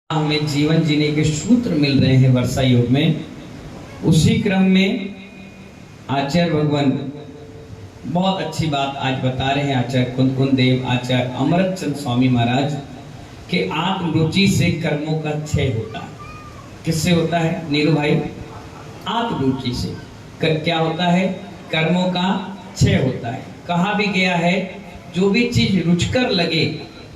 हमें जीवन जीने के सूत्र मिल रहे हैं वर्षा योग में। उसी क्रम में आचार्य भगवान बहुत अच्छी बात आज बता रहे हैं। आचार्य कुंद देव आचार्य अमृतचंद स्वामी महाराज के आत्मरुचि से कर्मों का क्षय होता है। किससे होता है नीरू भाई? आत्मरुचि से। क्या होता है? कर्मों का क्षय होता है। कहा भी गया है जो भी चीज रुचकर लगे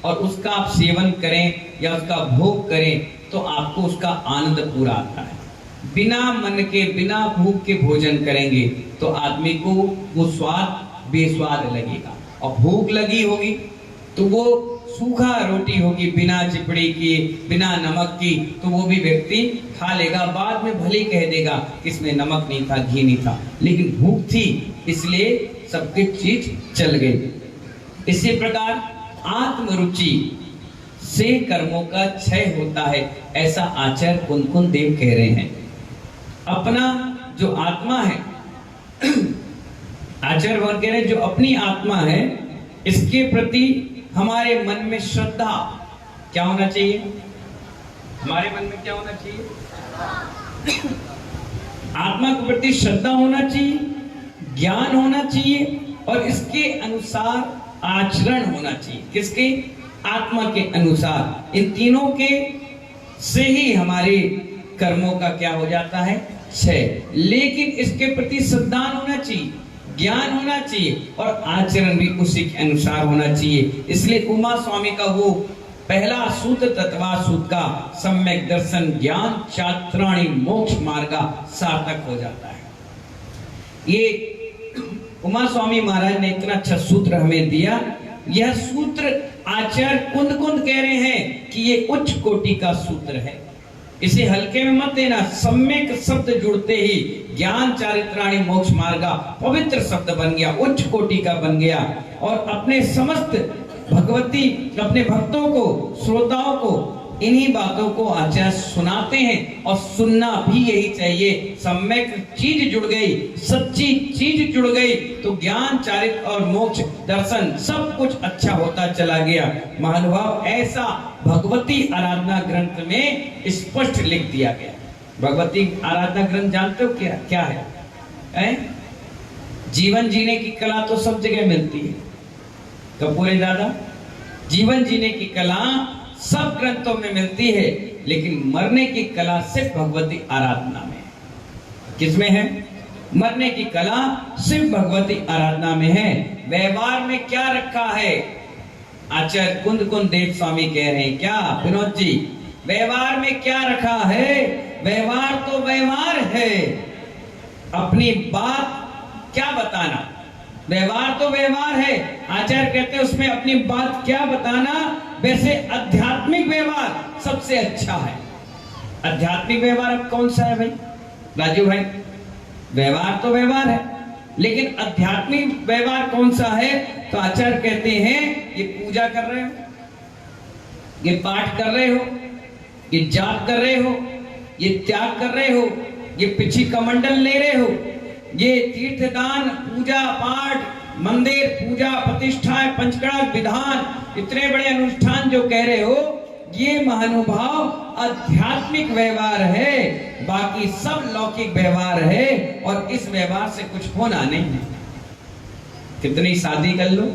और उसका आप सेवन करें या उसका भोग करें तो आपको उसका आनंद पूरा आता है। बिना मन के बिना भूख के भोजन करेंगे तो आदमी को वो स्वाद बेस्वाद लगेगा, और भूख लगी होगी तो वो सूखा रोटी होगी बिना चिपड़ी की बिना नमक की तो वो भी व्यक्ति खा लेगा। बाद में भले कह देगा इसमें नमक नहीं था, घी नहीं था, लेकिन भूख थी इसलिए सबकी चीज चल गई। इसी प्रकार आत्मरुचि से कर्मों का क्षय होता है, ऐसा आचार्य कुंद देव कह रहे हैं। अपना जो आत्मा है आचार्य भगवान कह रहे हैं जो अपनी आत्मा है इसके प्रति हमारे मन में श्रद्धा क्या होना चाहिए? हमारे मन में क्या होना चाहिए? आत्मा के प्रति श्रद्धा होना चाहिए, ज्ञान होना चाहिए और इसके अनुसार आचरण होना चाहिए। किसके? आत्मा के अनुसार। इन तीनों के से ही हमारे कर्मों का क्या हो जाता है? क्षय। लेकिन इसके प्रति श्रद्धा होना चाहिए, ज्ञान होना चाहिए और आचरण भी उसी के अनुसार होना चाहिए। इसलिए उमा स्वामी का वो पहला सूत्र तत्वा सूत्र का सम्यक दर्शन ज्ञान चात्राणि मोक्ष मार्गा सार्थक हो जाता है। ये उमा स्वामी महाराज ने इतना अच्छा सूत्र हमें दिया। यह सूत्र आचार्य कुंद कह रहे हैं कि ये उच्च कोटि का सूत्र है, इसे हल्के में मत देना। सम्यक शब्द जुड़ते ही ज्ञान चारित्राणि मोक्ष मार्गा पवित्र शब्द बन गया, उच्च कोटि का बन गया। और अपने समस्त भगवती अपने भक्तों को श्रोताओं को इन्हीं बातों को आचार्य सुनाते हैं और सुनना भी यही चाहिए। सम्यक चीज जुड़ गई, सच्ची चीज जुड़ गई तो ज्ञान चारित्र और मोक्ष दर्शन सब कुछ अच्छा होता चला गया। महानुभाव ऐसा भगवती आराधना ग्रंथ में स्पष्ट लिख दिया गया। भगवती आराधना ग्रंथ जानते हो क्या है? जीवन जीने की कला तो सब जगह मिलती है। कपूरे दादा, जीवन जीने की कला सब ग्रंथों में मिलती है, लेकिन मरने की कला सिर्फ भगवती आराधना में। किसमें है? मरने की कला सिर्फ भगवती आराधना में है। व्यवहार में क्या रखा है? आचार्य कुंद देव स्वामी कह रहे हैं क्या विनोद जी? व्यवहार में क्या रखा है? व्यवहार तो व्यवहार है, अपनी बात क्या बताना। व्यवहार तो व्यवहार है, आचार्य कहते हैं उसमें अपनी बात क्या बताना। वैसे आध्यात्मिक व्यवहार सबसे अच्छा है। आध्यात्मिक व्यवहार अब कौन सा है भाई? राजू भाई, व्यवहार तो व्यवहार है, लेकिन आध्यात्मिक व्यवहार कौन सा है? तो आचार्य कहते हैं ये पूजा कर रहे हो, ये पाठ कर रहे हो, ये जाप कर रहे हो, ये त्याग कर रहे हो, ये पिछी कमंडल ले रहे हो, ये तीर्थदान पूजा पाठ मंदिर पूजा प्रतिष्ठा पंचकड़ा विधान इतने बड़े अनुष्ठान जो कह रहे हो, ये महानुभाव आध्यात्मिक व्यवहार है। बाकी सब लौकिक व्यवहार है और इस व्यवहार से कुछ होना नहीं है। कितनी शादी कर लो,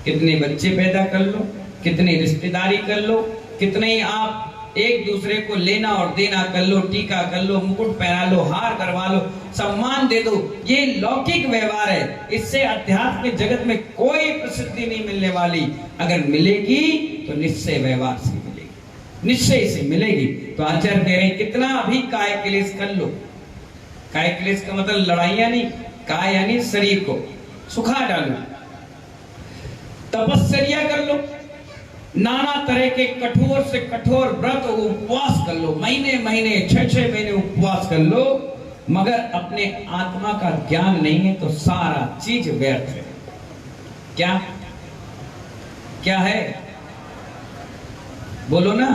कितने बच्चे पैदा कर लो, कितनी रिश्तेदारी कर लो, कितने आप एक दूसरे को लेना और देना कर लो, टीका कर लो, मुकुट पहना लो, हार करवा लो, सम्मान दे दो, ये लौकिक व्यवहार है। इससे आध्यात्मिक जगत में कोई प्रसिद्धि नहीं मिलने वाली। अगर मिलेगी तो निश्चय व्यवहार से मिलेगी, निश्चय से मिलेगी। तो आचार्य कह रहे हैं कितना भी काय क्लेश कर लो। काय क्लेश का मतलब लड़ाइयां नहीं, काय यानी शरीर को सुखा डालो, तपस्या कर लो, नाना तरह के कठोर से कठोर व्रत उपवास कर लो, महीने 6 महीने उपवास कर लो, मगर अपने आत्मा का ज्ञान नहीं है तो सारा चीज व्यर्थ है। क्या है? बोलो ना।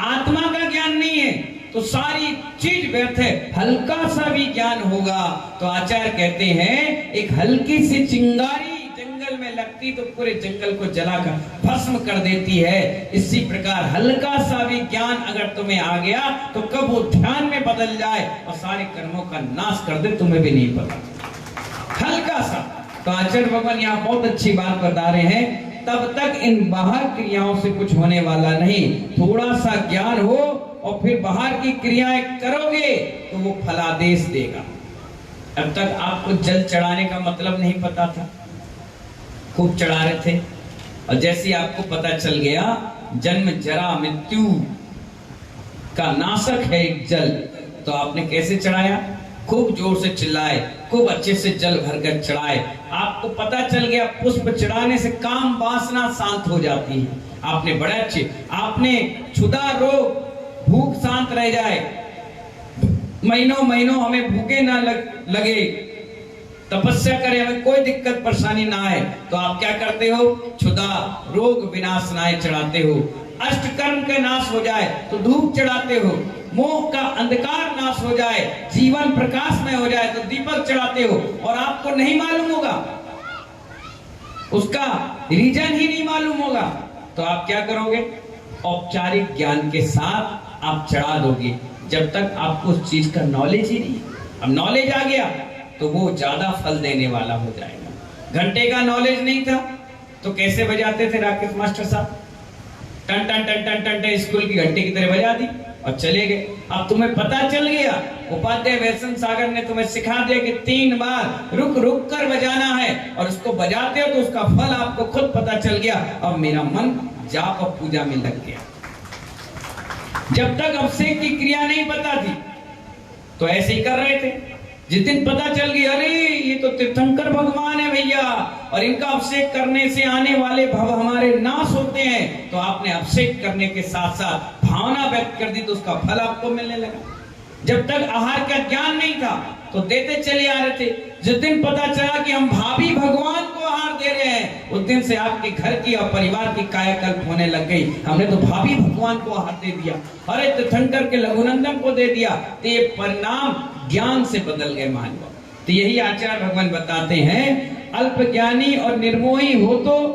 आत्मा का ज्ञान नहीं है तो सारी चीज व्यर्थ है। हल्का सा भी ज्ञान होगा तो आचार्य कहते हैं एक हल्की सी चिंगारी जंगल में लग लगती तो पूरे जंगल को जलाकर भस्म कर देती है। इसी प्रकार हल्का सा भी ज्ञान अगर तुम्हें आ गया तो कब वो ध्यान में बदल जाए और सारे कर्मों का नाश कर दे तुम्हें भी नहीं पता। हल्का सा। तो आचार्य भगवान यहाँ बहुत अच्छी बात बता रहे हैं, तब तक इन बाहर क्रियाओं से कुछ होने वाला नहीं। थोड़ा सा ज्ञान हो और फिर बाहर की क्रियाएं करोगे तो वो फलादेश देगा। अब तक आपको जल चढ़ाने का मतलब नहीं पता था, खूब चढ़ा रहे थे, और जैसे ही आपको पता चल गया जन्म जरा मृत्यु का नाशक है एक जल, तो आपने कैसे चढ़ाया? खूब जोर से चिल्लाए, खूब अच्छे से जल भरकर चढ़ाए। आपको पता चल गया पुष्प चढ़ाने से काम वासना शांत हो जाती है। आपने बड़े अच्छे, आपने क्षुधा रोग भूख शांत रह जाए, महीनों महीनों हमें भूखे ना लगे, तपस्या करें, हमें कोई दिक्कत परेशानी ना आए, तो आप क्या करते हो? क्षुधा रोग विनाशनाय चढ़ाते हो। अष्टकर्म का नाश हो जाए तो धूप चढ़ाते हो। मोह का अंधकार नाश हो जाए, जीवन प्रकाश में हो जाए तो दीपक चढ़ाते हो। और आपको नहीं मालूम होगा, उसका रीजन ही नहीं मालूम होगा, तो आप क्या करोगे? औपचारिक ज्ञान के साथ आप चढ़ा दोगे, जब तक आपको उस चीज का नॉलेज ही नहीं। अब नॉलेज आ गया तो वो ज्यादा फल देने वाला हो जाएगा। घंटे का नॉलेज नहीं था तो कैसे बजाते थे राकेश मास्टर साहब? टन टन टन टन टन टन स्कूल की घंटे की तरह बजा दी और चले गए। अब तुम्हें पता चल गया, उपाध्याय वैष्णव सागर ने तुम्हें सिखा दिया कि 3 बार रुक रुक कर बजाना है, और उसको बजाते हो तो उसका फल आपको खुद पता चल गया। अब मेरा मन जाप और पूजा में लग गया। जब तक अभिषेक की क्रिया नहीं पता थी तो ऐसे ही कर रहे थे। जिस दिन पता चल गई अरे ये तो तीर्थंकर भगवान है भैया, और इनका अभिषेक करने से आने वाले भव हमारे नाश होते हैं, तो आपने अभिषेक करने के साथ साथ भावना व्यक्त कर दी तो उसका फल आपको मिलने लगा। जब तक आहार का ज्ञान नहीं था तो देते चले आ रहे थे। जिस दिन पता चला कि हम भाभी भगवान को आहार दे रहे हैं, उस दिन से आपके घर की और परिवार की कायाकल्प होने लग गई। हमने तो भाभी भगवान को आहार दे दिया, अरे तीर्थंकर के लघुनंदन को दे दिया, तो ये परिणाम ज्ञान से बदल गए मानव। तो यही आचार्य भगवान बताते हैं, अल्प ज्ञानी और निर्मोही हो तो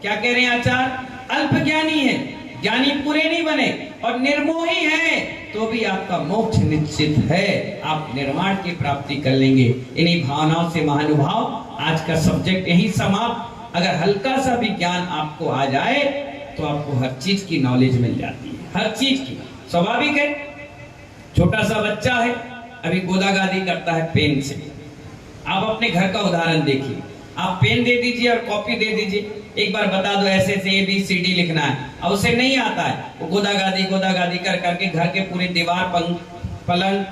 क्या कह रहे हैं आचार्य? अल्प ज्ञानी है, ज्ञानी पूरे नहीं बने, और निर्मोही है तो भी आपका मोक्ष निश्चित है, आप निर्वाण की प्राप्ति कर लेंगे। इन्हीं भावनाओं से महानुभाव आज का सब्जेक्ट यही समाप्त। अगर हल्का सा भी ज्ञान आपको आ जाए तो आपको हर चीज की नॉलेज मिल जाती है, हर चीज की। स्वाभाविक है, छोटा सा बच्चा है अभी गोदागादी करता है पेन से। आप अपने घर का उदाहरण देखिए, आप पेन दे दीजिए और कॉपी दे दीजिए, एक बार बता दो ऐसे ऐसे ABCD लिखना है, अब उसे नहीं आता है, वो गोदागादी कर करके घर के पूरे दीवार पलंग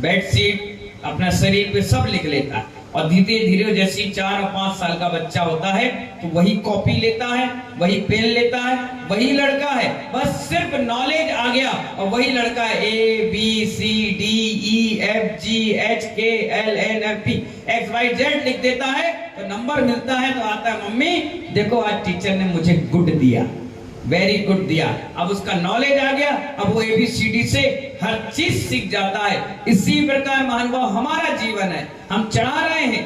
बेडशीट अपना शरीर पे सब लिख लेता है। और धीरे धीरे जैसे 4 और 5 साल का बच्चा होता है तो वही कॉपी लेता है, वही पेन लेता है, वही लड़का है, बस सिर्फ नॉलेज आ गया और वही लड़का है ABCDEFGHKLNMP XYZ लिख देता है, तो नंबर मिलता है तो आता है मम्मी देखो आज टीचर ने मुझे गुड दिया, वेरी गुड दिया। अब उसका नॉलेज आ गया, अब वो ABCD से हर चीज सीख जाता है। इसी प्रकार महानुभाव हमारा जीवन है, हम चढ़ा रहे हैं,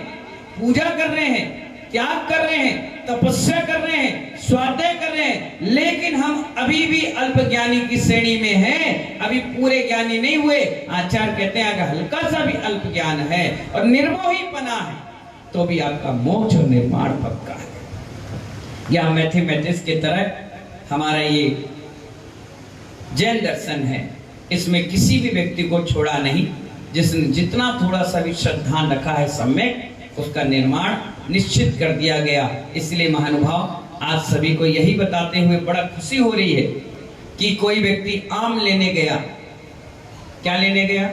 पूजा कर रहे हैं, त्याग कर रहे हैं, तपस्या कर रहे हैं, स्वाध्याय कर रहे हैं, लेकिन हम अभी भी अल्प ज्ञानी की श्रेणी में हैं, अभी पूरे ज्ञानी नहीं हुए। आचार्य कहते हैं अगर हल्का सा भी अल्प ज्ञान है और निर्मोहीपना है तो भी आपका मोक्ष और निर्माण पक्का है। या मैथमेटिक्स की तरह हमारा ये जैन दर्शन है, इसमें किसी भी व्यक्ति को छोड़ा नहीं। जिसने जितना थोड़ा सा भी श्रद्धा रखा है सम्यक, उसका निर्माण निश्चित कर दिया गया। इसलिए महानुभाव आज सभी को यही बताते हुए बड़ा खुशी हो रही है कि कोई व्यक्ति आम लेने गया। क्या लेने गया?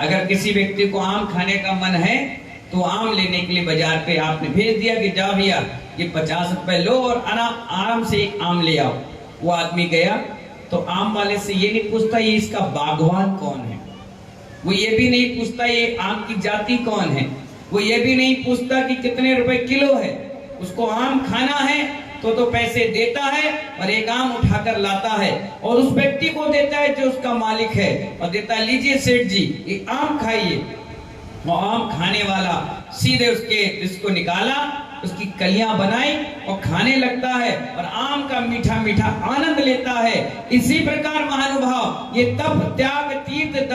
अगर किसी व्यक्ति को आम खाने का मन है तो आम लेने के लिए बाजार पे आपने भेज दिया कि जा भैया ये 50 रुपए लो और आराम से एक आम ले आओ। वो आदमी गया तो आम वाले से ये नहीं पूछता ये इसका बागवान कौन है, वो ये भी नहीं पूछता ये आम की जाति कौन है, वो ये भी नहीं पूछता कि कितने रुपए किलो है। उसको आम खाना है तो पैसे देता है और एक आम उठाकर लाता है और उस व्यक्ति को देता है जो उसका मालिक है, और देता है लीजिए सेठ जी ये आम खाइए। वो आम खाने वाला सीधे उसके इसको निकाला, उसकी कलियां बनाई और खाने लगता है और आम का मीठा मीठा आनंद लेता है। इसी प्रकार महानुभाव ये तप त्याग तीर्थ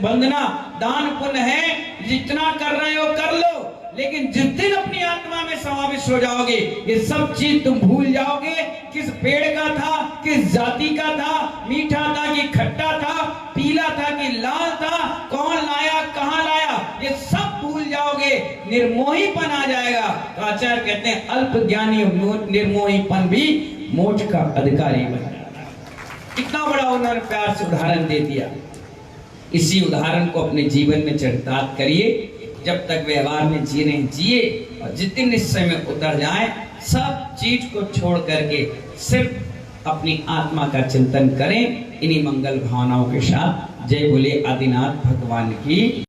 वंदना दान पुण्य है, जितना कर रहे हो कर लो, लेकिन जिस दिन अपनी आत्मा में समाविष्ट हो जाओगे ये सब चीज तुम भूल जाओगे। किस पेड़ का था, किस जाति का था, मीठा था कि खट्टा था, पीला था कि लाल था, कौन लाया कहां लाया, ये सब भूल जाओगे, निर्मोहीपन आ जाएगा। तो आचार्य कहते हैं अल्प ज्ञानी निर्मोहीपन भी मोक्ष का अधिकारी बन जाता है। कितना बड़ा उन्होंने प्यार से उदाहरण दे दिया। इसी उदाहरण को अपने जीवन में चरितार्थ करिए। जब तक व्यवहार में जी रहे जिए, और जिस दिन निश्चय में उतर जाए, सब चीज को छोड़ करके सिर्फ अपनी आत्मा का चिंतन करें। इन्हीं मंगल भावनाओं के साथ जय बोले आदिनाथ भगवान की।